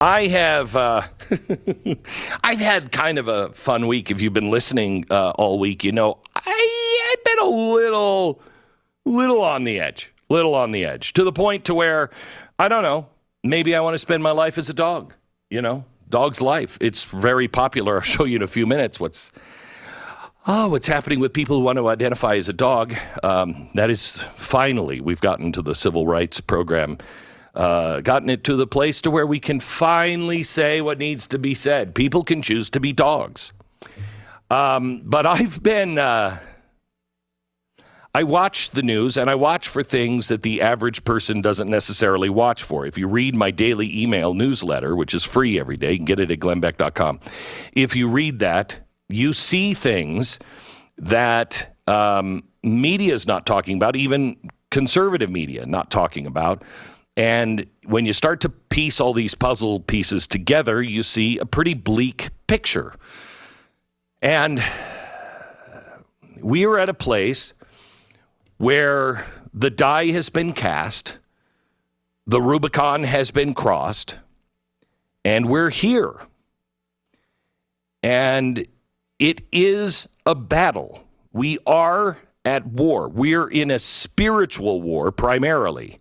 I have, I've had kind of a fun week. If you've been listening all week, you know, I've been a little on the edge, to the point to where, I don't know, maybe I want to spend my life as a dog, you know, dog's life. It's very popular. I'll show you in a few minutes what's happening with people who want to identify as a dog. That is finally, we've gotten to the civil rights program. Gotten it to the place to where we can finally say what needs to be said. People can choose to be dogs. But I've been, I watch the news and I watch for things that the average person doesn't necessarily watch for. If you read my daily email newsletter, which is free every day, you can get it at glennbeck.com. If you read that, you see things that media is not talking about, even conservative media not talking about. And when you start to piece all these puzzle pieces together, you see a pretty bleak picture. And we are at a place where the die has been cast, the Rubicon has been crossed, and we're here. And it is a battle. We are at war. We're in a spiritual war primarily.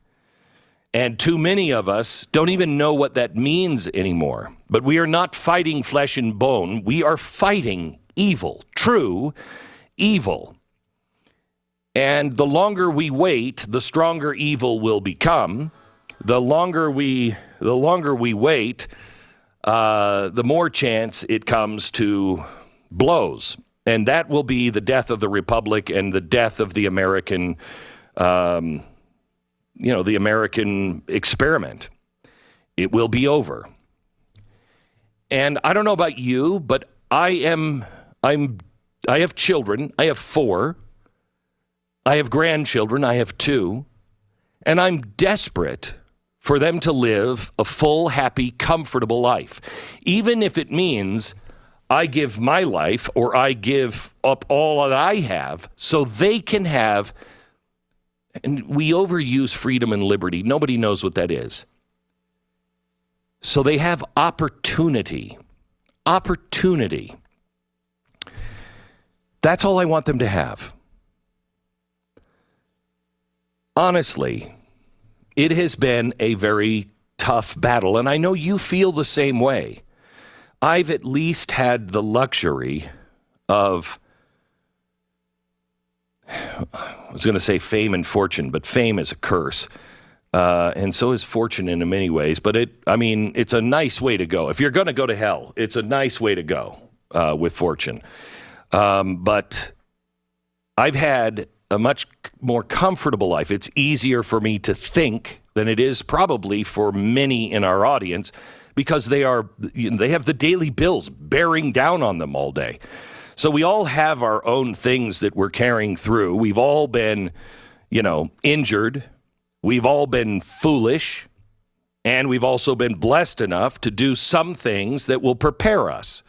And too many of us don't even know what that means anymore. But we are not fighting flesh and bone. We are fighting evil, true evil. And the longer we wait, the stronger evil will become. The longer we wait, the more chance it comes to blows. And that will be the death of the Republic and the death of the American the American experiment. It will be over. And I don't know about you, but I have children. I have 4. I have grandchildren. I have 2. And I'm desperate for them to live a full, happy, comfortable life. Even if it means I give my life or I give up all that I have so they can have. And we overuse freedom and liberty. Nobody knows what that is. So they have opportunity. Opportunity. That's all I want them to have. Honestly, it has been a very tough battle, and I know you feel the same way. I've at least had the luxury of, I was going to say fame and fortune, but fame is a curse. And so is fortune in many ways. But it's a nice way to go. If you're going to go to hell, it's a nice way to go with fortune. But I've had a much more comfortable life. It's easier for me to think than it is probably for many in our audience because they have the daily bills bearing down on them all day. So we all have our own things that we're carrying through. We've all been, injured. We've all been foolish. And we've also been blessed enough to do some things that will prepare us.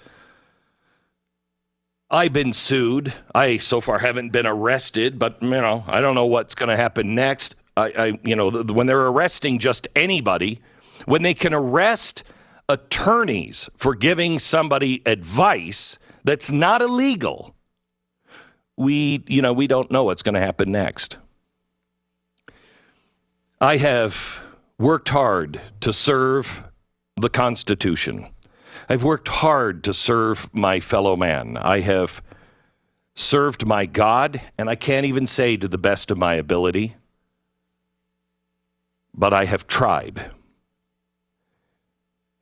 I've been sued. I so far haven't been arrested, but, I don't know what's going to happen next. When they're arresting just anybody, when they can arrest attorneys for giving somebody advice that's not illegal, we don't know what's going to happen next. I have worked hard to serve the Constitution. I've worked hard to serve my fellow man. I have served my God, and I can't even say to the best of my ability, but I have tried.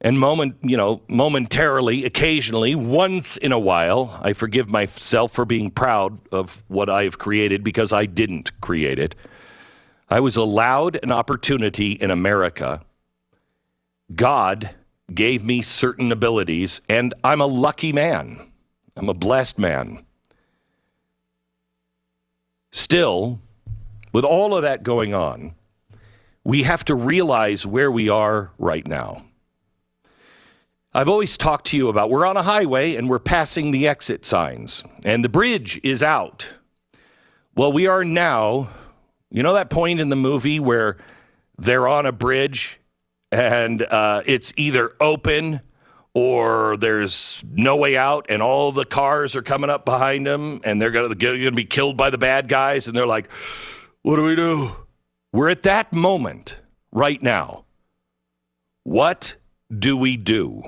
And momentarily, occasionally, once in a while, I forgive myself for being proud of what I have created because I didn't create it. I was allowed an opportunity in America. God gave me certain abilities, and I'm a lucky man. I'm a blessed man. Still, with all of that going on, we have to realize where we are right now. I've always talked to you about we're on a highway and we're passing the exit signs and the bridge is out. Well, we are now, that point in the movie where they're on a bridge and it's either open or there's no way out, and all the cars are coming up behind them, and they're going to be killed by the bad guys, and they're like, what do we do? We're at that moment right now. What do we do?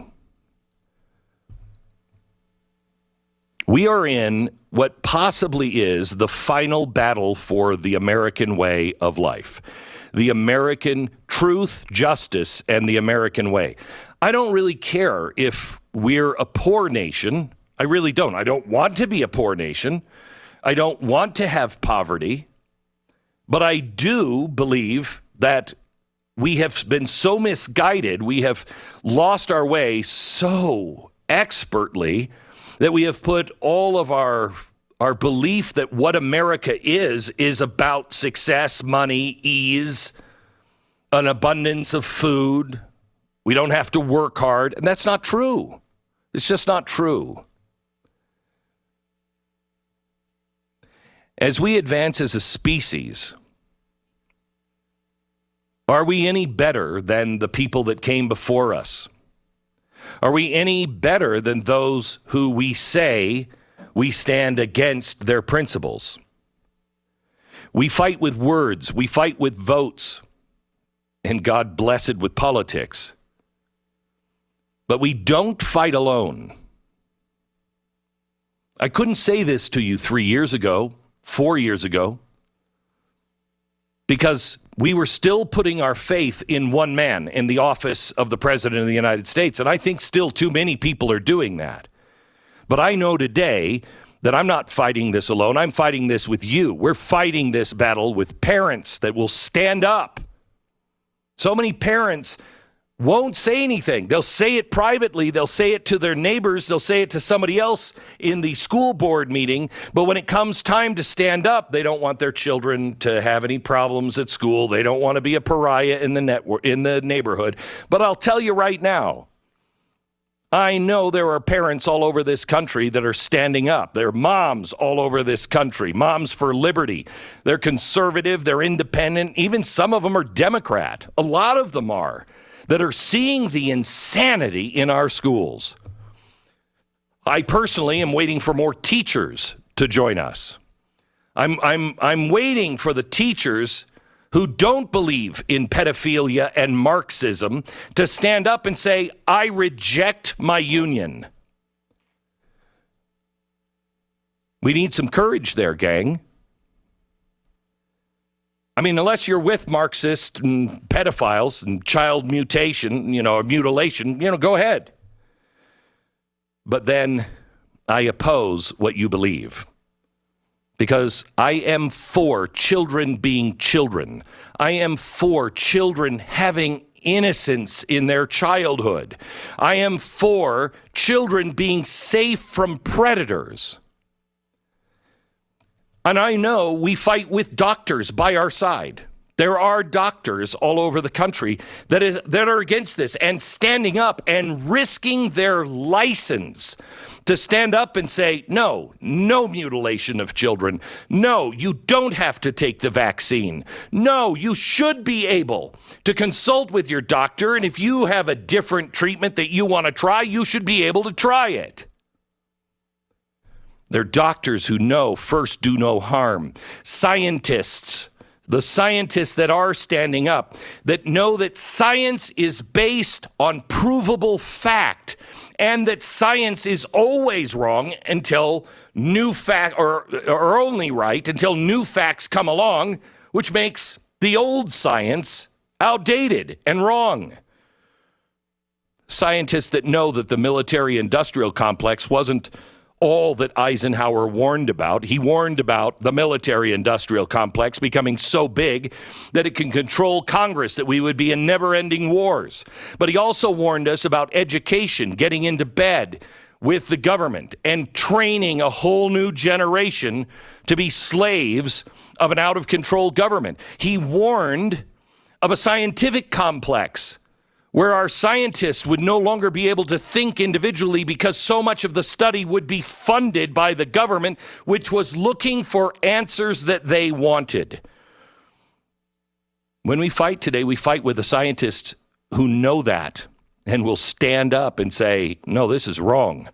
We are in what possibly is the final battle for the American way of life, the American truth, justice, and the American way. I don't really care if we're a poor nation. I really don't. I don't want to be a poor nation. I don't want to have poverty. But I do believe that we have been so misguided, we have lost our way so expertly that we have put all of our belief that what America is about success, money, ease, an abundance of food. We don't have to work hard. And that's not true. It's just not true. As we advance as a species, are we any better than the people that came before us? Are we any better than those who we say we stand against their principles? We fight with words. We fight with votes. And God bless it with politics. But we don't fight alone. I couldn't say this to you 3 years ago, 4 years ago, because we were still putting our faith in one man in the office of the President of the United States. And I think still too many people are doing that. But I know today that I'm not fighting this alone. I'm fighting this with you. We're fighting this battle with parents that will stand up. So many parents won't say anything. They'll say it privately. They'll say it to their neighbors. They'll say it to somebody else in the school board meeting. But when it comes time to stand up, they don't want their children to have any problems at school. They don't want to be a pariah in the neighborhood. But I'll tell you right now, I know there are parents all over this country that are standing up. There are moms all over this country, moms for liberty. They're conservative. They're independent. Even some of them are Democrat. A lot of them are. That are seeing the insanity in our schools. I personally am waiting for more teachers to join us. I'm waiting for the teachers who don't believe in pedophilia and Marxism to stand up and say, I reject my union. We need some courage there, gang. I mean, unless you're with Marxists and pedophiles and child mutilation, go ahead. But then I oppose what you believe. Because I am for children being children. I am for children having innocence in their childhood. I am for children being safe from predators. And I know we fight with doctors by our side. There are doctors all over the country that are against this and standing up and risking their license to stand up and say, no mutilation of children. No, you don't have to take the vaccine. No, you should be able to consult with your doctor. And if you have a different treatment that you want to try, you should be able to try it. They're doctors who know first do no harm. Scientists, the scientists that are standing up, that know that science is based on provable fact and that science is always wrong until new fact or only right until new facts come along, which makes the old science outdated and wrong. Scientists that know that the military-industrial complex wasn't all that Eisenhower warned about. He warned about the military-industrial complex becoming so big that it can control Congress, that we would be in never-ending wars. But he also warned us about education, getting into bed with the government, and training a whole new generation to be slaves of an out-of-control government. He warned of a scientific complex where our scientists would no longer be able to think individually because so much of the study would be funded by the government, which was looking for answers that they wanted. When we fight today, we fight with the scientists who know that and will stand up and say, no, this is wrong.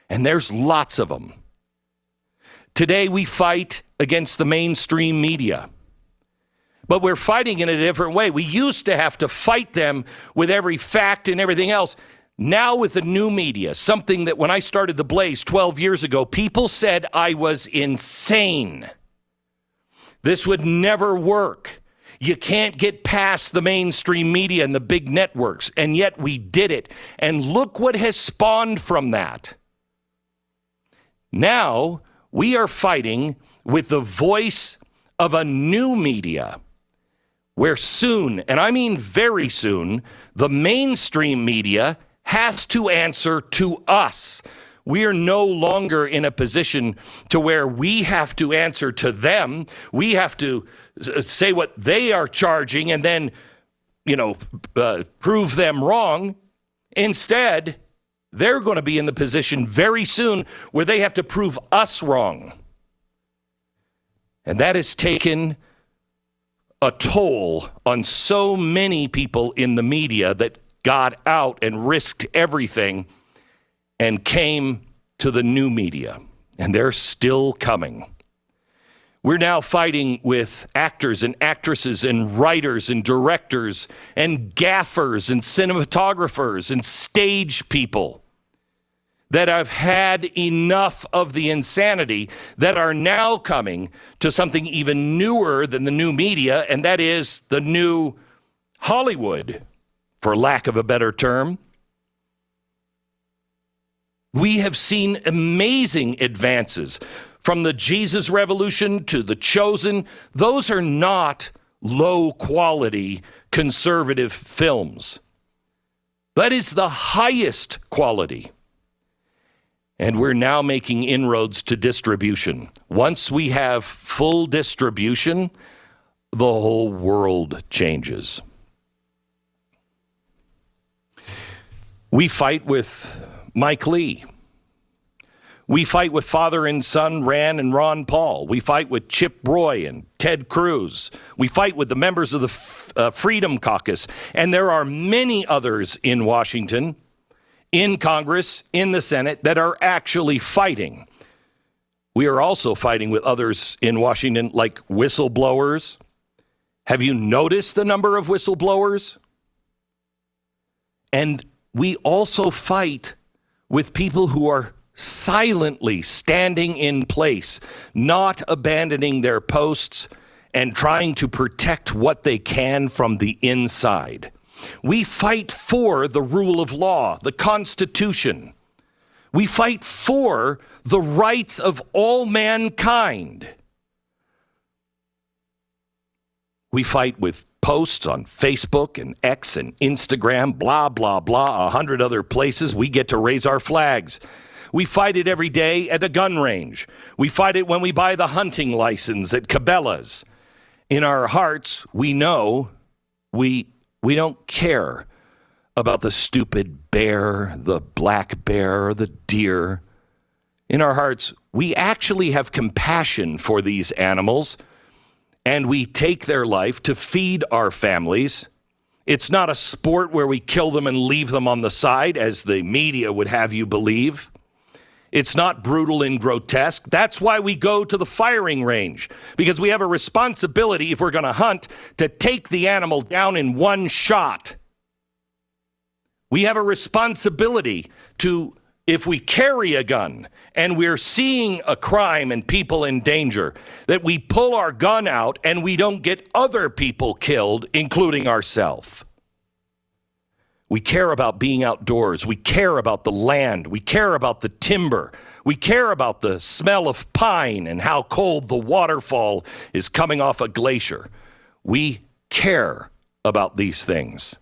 And there's lots of them. Today we fight against the mainstream media. But we're fighting in a different way. We used to have to fight them with every fact and everything else. Now with the new media, something that when I started The Blaze 12 years ago, people said I was insane. This would never work. You can't get past the mainstream media and the big networks. And yet we did it. And look what has spawned from that. Now we are fighting with the voice of a new media where soon, and I mean very soon, the mainstream media has to answer to us. We are no longer in a position to where we have to answer to them. We have to say what they are charging and then, prove them wrong. Instead, they're going to be in the position very soon where they have to prove us wrong. And that has taken a toll on so many people in the media that got out and risked everything and came to the new media. And they're still coming. We're now fighting with actors and actresses and writers and directors and gaffers and cinematographers and stage people that have had enough of the insanity that are now coming to something even newer than the new media, and that is the new Hollywood, for lack of a better term. We have seen amazing advances from the Jesus Revolution to The Chosen. Those are not low-quality conservative films. That is the highest quality. And we're now making inroads to distribution. Once we have full distribution, the whole world changes. We fight with Mike Lee. We fight with father and son Rand and Ron Paul. We fight with Chip Roy and Ted Cruz. We fight with the members of the Freedom Caucus. And there are many others in Washington, in Congress, in the Senate, that are actually fighting. We are also fighting with others in Washington, like whistleblowers. Have you noticed the number of whistleblowers? And we also fight with people who are silently standing in place, not abandoning their posts, and trying to protect what they can from the inside. We fight for the rule of law, the Constitution. We fight for the rights of all mankind. We fight with posts on Facebook and X and Instagram, blah, blah, blah, 100 other places. We get to raise our flags. We fight it every day at a gun range. We fight it when we buy the hunting license at Cabela's. In our hearts, we know we don't care about the stupid bear, the black bear, the deer. In our hearts, we actually have compassion for these animals, and we take their life to feed our families. It's not a sport where we kill them and leave them on the side, as the media would have you believe. It's not brutal and grotesque. That's why we go to the firing range, because we have a responsibility, if we're going to hunt, to take the animal down in one shot. We have a responsibility to, if we carry a gun and we're seeing a crime and people in danger, that we pull our gun out and we don't get other people killed, including ourselves. We care about being outdoors. We care about the land. We care about the timber. We care about the smell of pine and how cold the waterfall is coming off a glacier. We care about these things.